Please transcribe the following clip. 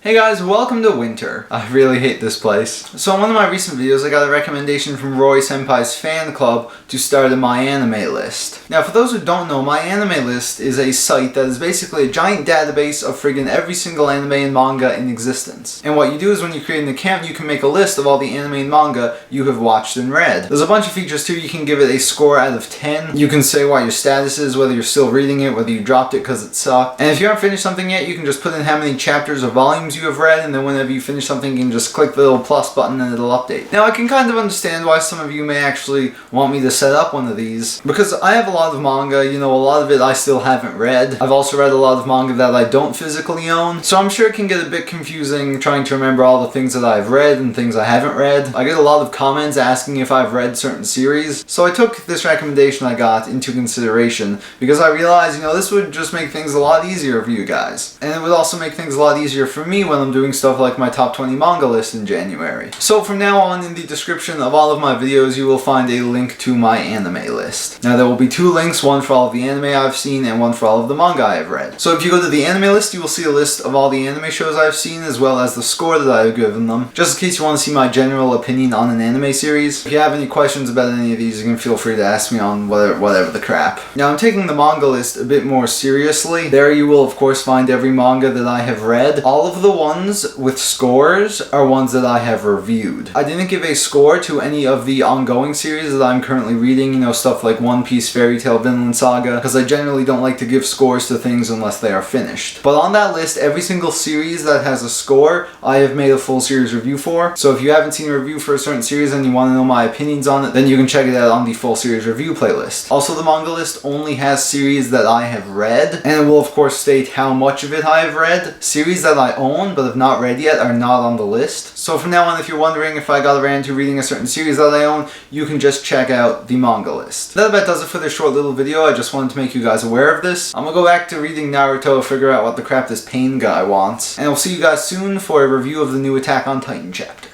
Hey guys, welcome to winter. I really hate this place. So in one of my recent videos I got a recommendation from Roy Senpai's fan club to start a My Anime list. Now for those who don't know, My Anime List is a site that is basically a giant database of friggin' every single anime and manga in existence. And what you do is when you create an account you can make a list of all the anime and manga you have watched and read. There's a bunch of features too. You can give it a score out of 10. You can say what your status is, whether you're still reading it, whether you dropped it because it sucked. And if you haven't finished something yet, you can just put in how many chapters or volumes you have read, and then whenever you finish something you can just click the little plus button and it'll update. Now I can kind of understand why some of you may actually want me to set up one of these, because I have a lot of manga, a lot of it I still haven't read. I've also read a lot of manga that I don't physically own, so I'm sure it can get a bit confusing trying to remember all the things that I've read and things I haven't read. I get a lot of comments asking if I've read certain series, so I took this recommendation I got into consideration because I realized, this would just make things a lot easier for you guys. And it would also make things a lot easier for me when I'm doing stuff like my top 20 manga list in January. So from now on, in the description of all of my videos you will find a link to my anime list. Now there will be two links, one for all of the anime I've seen and one for all of the manga I've read. So if you go to the anime list you will see a list of all the anime shows I've seen as well as the score that I've given them, just in case you want to see my general opinion on an anime series. If you have any questions about any of these you can feel free to ask me on whatever the crap. Now I'm taking the manga list a bit more seriously. There you will of course find every manga that I have read. All of the ones with scores are ones that I have reviewed. I didn't give a score to any of the ongoing series that I'm currently reading, stuff like One Piece, Fairy Tail, Vinland Saga, because I generally don't like to give scores to things unless they are finished. But on that list, every single series that has a score, I have made a full series review for. So if you haven't seen a review for a certain series and you want to know my opinions on it, then you can check it out on the full series review playlist. Also, the manga list only has series that I have read, and it will of course state how much of it I have read. Series that I own but have not read yet are not on the list. So from now on, if you're wondering if I got around to reading a certain series that I own, you can just check out the manga list. That about does it for this short little video. I just wanted to make you guys aware of this. I'm gonna go back to reading Naruto, figure out what the crap this pain guy wants, and I'll see you guys soon for a review of the new Attack on Titan chapter.